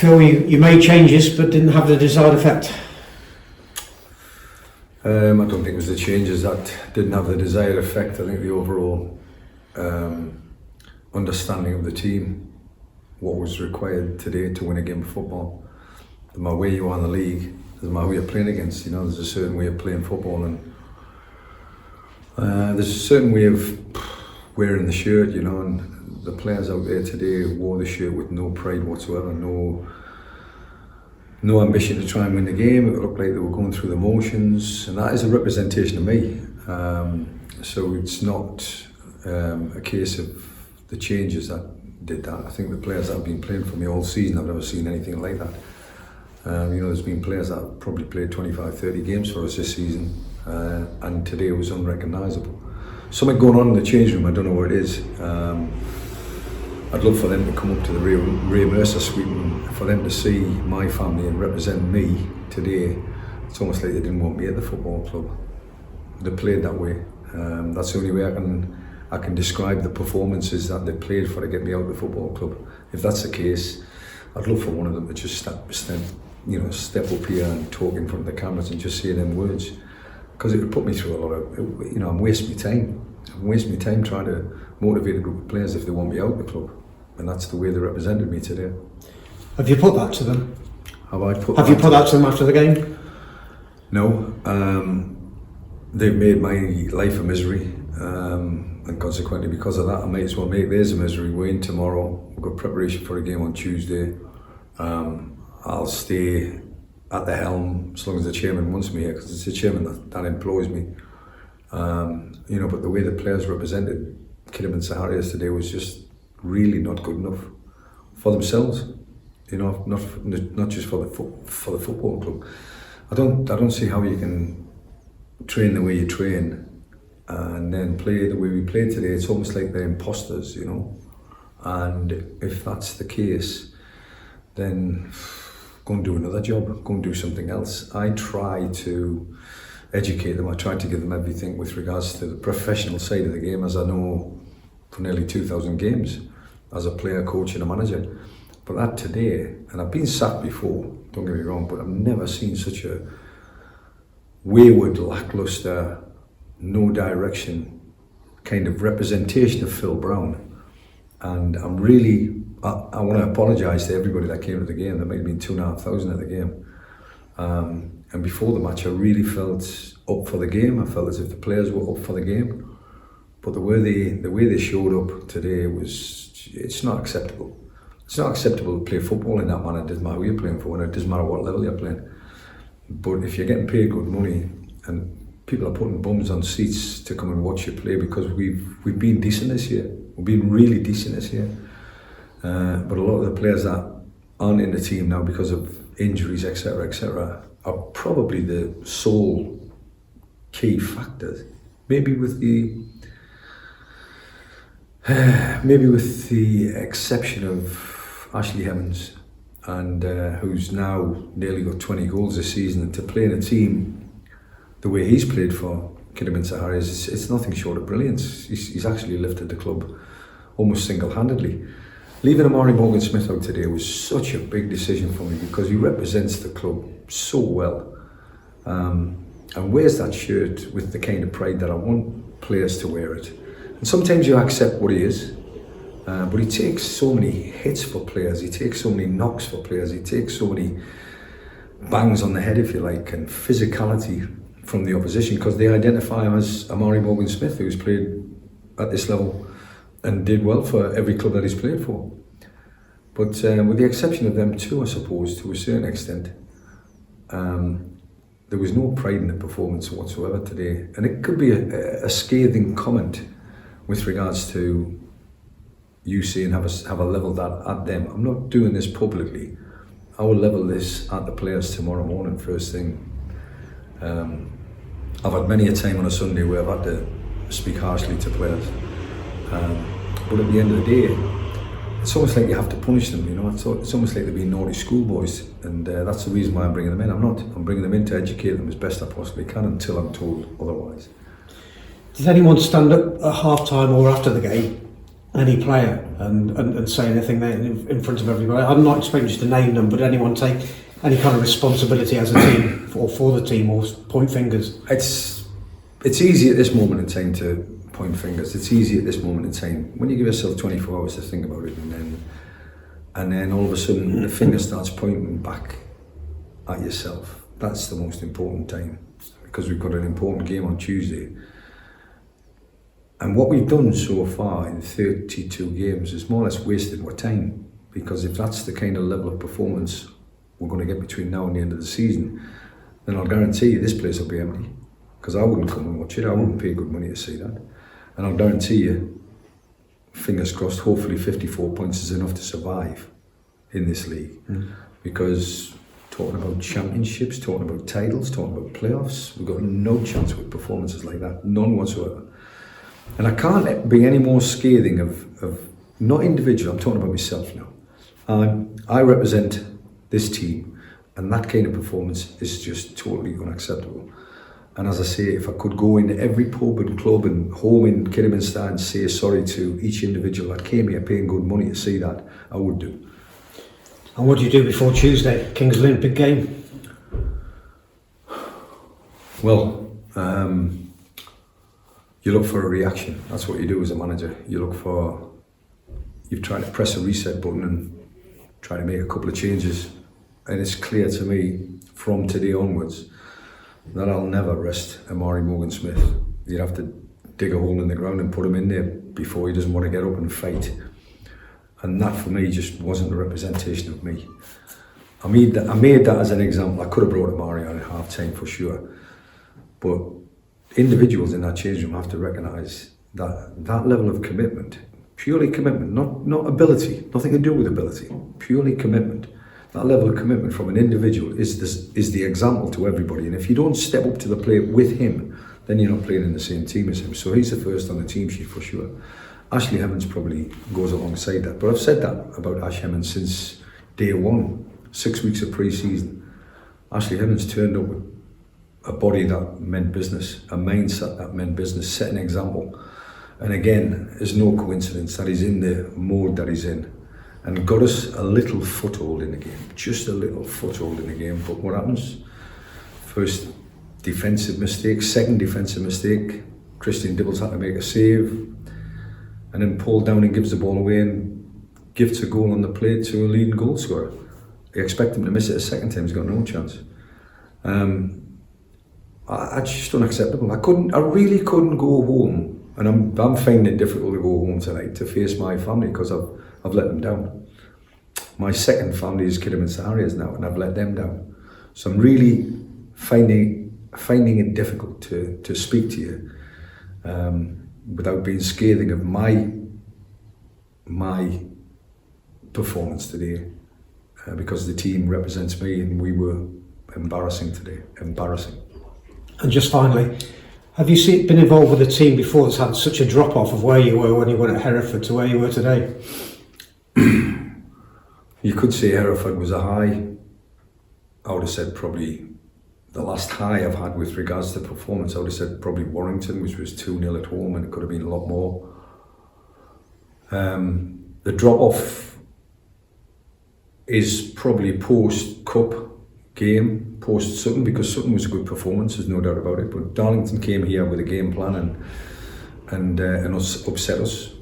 feel you made changes but didn't have the desired effect? I don't think it was the changes that didn't have the desired effect. I think the overall understanding of the team, what was required today to win a game of football. No matter where you are in the league, doesn't matter who you're playing against, there's a certain way of playing football, and there's a certain way of wearing the shirt, and the players out there today wore the shirt with no pride whatsoever, no ambition to try and win the game. It looked like they were going through the motions, and that is a representation of me. So it's not a case of the changes that did that. I think the players that have been playing for me all season, I've never seen anything like that. There's been players that have probably played 25, 30 games for us this season, and today was unrecognisable. Something going on in the change room, I don't know what it is. I'd love for them to come up to the Ray Mercer suite and for them to see my family and represent me today. It's almost like they didn't want me at the football club. They played that way. That's the only way I can describe the performances that they played for to get me out of the football club. If that's the case, I'd love for one of them to just step up here and talk in front of the cameras and just say them words, because it would put me through a lot of, I'm wasting my time. I'm wasting my time trying to motivate a group of players if they want me out of the club, and that's the way they represented me today. Have you put that to them? Have you put that to them after the game? No. They've made my life a misery, and consequently because of that I might as well make theirs a misery. We're in tomorrow, we've got preparation for a game on Tuesday. I'll stay at the helm as long as the chairman wants me here, because it's the chairman that employs me. But the way the players represented Kidderminster Harriers today was just really not good enough for themselves. Not just for the football club. I don't see how you can train the way you train and then play the way we played today. It's almost like they're imposters, And if that's the case, then go and do another job, go and do something else. I try to educate them. I try to give them everything with regards to the professional side of the game, as I know for nearly 2,000 games as a player, coach and a manager. But that today, and I've been sacked before, don't get me wrong, but I've never seen such a wayward, lackluster, no direction kind of representation of Phil Brown. And I want to apologise to everybody that came to the game. There might have been 2,500 at the game. And before the match, I really felt up for the game. I felt as if the players were up for the game. But the way they showed up today it's not acceptable. It's not acceptable to play football in that manner. It doesn't matter who you're playing for, and it doesn't matter what level you're playing. But if you're getting paid good money and people are putting bums on seats to come and watch you play, because we've been decent this year. We've been really decent this year. But a lot of the players that aren't in the team now because of injuries, etc., are probably the sole key factors. Maybe with the exception of Ashley Hemmings, and who's now nearly got 20 goals this season, and to play in a team the way he's played for Kidderminster Harriers, it's nothing short of brilliance. He's actually lifted the club almost single-handedly. Leaving Amari Morgan-Smith out today was such a big decision for me, because he represents the club so well, and wears that shirt with the kind of pride that I want players to wear it. And sometimes you accept what he is, but he takes so many hits for players, he takes so many knocks for players, he takes so many bangs on the head, if you like, and physicality from the opposition, because they identify him as Amari Morgan-Smith, who's played at this level and did well for every club that he's played for. But with the exception of them two, I suppose, to a certain extent, there was no pride in the performance whatsoever today. And it could be a scathing comment with regards to you saying have a level that at them. I'm not doing this publicly. I will level this at the players tomorrow morning, first thing. I've had many a time on a Sunday where I've had to speak harshly to players. But at the end of the day, it's almost like you have to punish them, It's almost like they're being naughty schoolboys, and that's the reason why I'm bringing them in. I'm bringing them in to educate them as best I possibly can until I'm told otherwise. Did anyone stand up at half-time or after the game any player and say anything there in front of everybody. I'm not expecting you to name them, but anyone take any kind of responsibility as a team or for the team or point fingers? It's easy at this moment in time to point fingers. It's easy at this moment in time. When you give yourself 24 hours to think about it, and then all of a sudden the finger starts pointing back at yourself. That's the most important time, because we've got an important game on Tuesday. And what we've done so far in 32 games is more or less wasted our time, because if that's the kind of level of performance we're going to get between now and the end of the season, then I'll guarantee you this place will be empty, because I wouldn't come and watch it. I wouldn't pay good money to see that. And I'll guarantee you, fingers crossed, hopefully 54 points is enough to survive in this league. Because talking about championships, talking about titles, talking about playoffs, we've got no chance with performances like that, none whatsoever. And I can't be any more scathing of not individual, I'm talking about myself now. I represent this team, and that kind of performance is just totally unacceptable. And as I say, if I could go into every pub and club and home in Kidderminster and say sorry to each individual that came here paying good money to see that, I would do. And what do you do before Tuesday? Kings Lynn, big game. Well, you look for a reaction. That's what you do as a manager. You've tried to press a reset button and try to make a couple of changes. And it's clear to me from today onwards that I'll never rest Amari Morgan-Smith. You'd have to dig a hole in the ground and put him in there before he doesn't want to get up and fight. And that for me just wasn't a representation of me. I made that as an example. I could have brought Amari on at half time for sure. But individuals in that change room have to recognise that level of commitment, purely commitment, not ability, nothing to do with ability, purely commitment. That level of commitment from an individual is the example to everybody. And if you don't step up to the plate with him, then you're not playing in the same team as him. So he's the first on the team sheet for sure. Ashley Hemmings probably goes alongside that. But I've said that about Ash Hemmings since day one, 6 weeks of pre-season. Ashley Hemmings turned up with a body that meant business, a mindset that meant business, set an example. And again, it's no coincidence that he's in the mode that he's in, and got us a little foothold in the game, just a little foothold in the game. But what happens? First defensive mistake, second defensive mistake, Christian Dibbles had to make a save, and then Paul Downing gives the ball away and gifts a goal on the plate to a leading goal scorer. You expect him to miss it a second time, he's got no chance. It's just unacceptable. I really couldn't go home, and I'm finding it difficult to go home tonight to face my family because I've let them down. My second family is Kidderminster Harriers now, and I've let them down. So I'm really finding it difficult to speak to you without being scathing of my performance today, because the team represents me, and we were embarrassing today. Embarrassing. And just finally, have you been involved with a team before that's had such a drop-off of where you were when you went at Hereford to where you were today? You could say Hereford was a high. I would have said probably the last high I've had with regards to performance, I would have said probably Warrington, which was 2-0 at home, and it could have been a lot more. The drop-off is probably post-Cup game, post-Sutton, because Sutton was a good performance, there's no doubt about it. But Darlington came here with a game plan and upset us.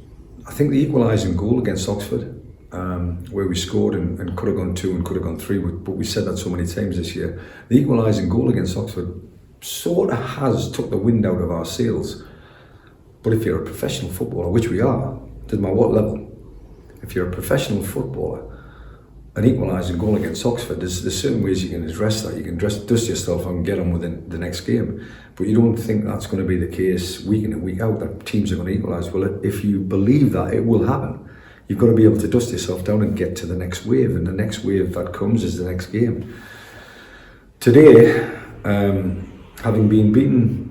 I think the equalising goal against Oxford, where we scored and could have gone 2 and could have gone 3, but we said that so many times this year. The equalising goal against Oxford sort of has took the wind out of our sails. But if you're a professional footballer, which we are, doesn't matter what level, if you're a professional footballer, an equalising goal against Oxford, there's certain ways you can address that. You can dust yourself and get on with the next game. But you don't think that's going to be the case week in and week out, that teams are going to equalise. Well, if you believe that, it will happen. You've got to be able to dust yourself down and get to the next wave, and the next wave that comes is the next game. Today, having been beaten,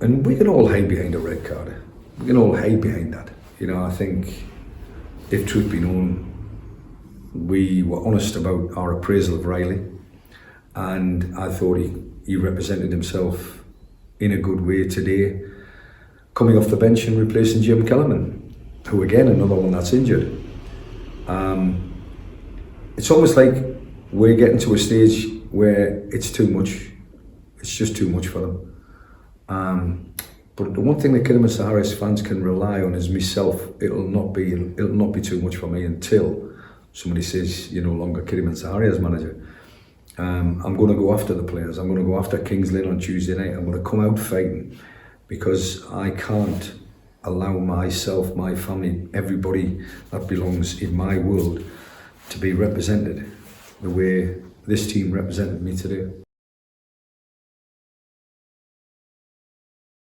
and we can all hide behind a red card. We can all hide behind that. You know, I think, if truth be known, we were honest about our appraisal of Riley, and I thought he represented himself in a good way today, coming off the bench and replacing Jim Kellerman. who again, another one that's injured. It's almost like we're getting to a stage where it's too much. It's just too much for them. But the one thing that Kidderminster Harriers fans can rely on is myself. It'll not be too much for me until somebody says you're no longer Kidderminster Harriers manager. I'm going to go after the players. I'm going to go after Kings Lynn on Tuesday night. I'm going to come out fighting, because I can't allow myself, my family, everybody that belongs in my world to be represented the way this team represented me today.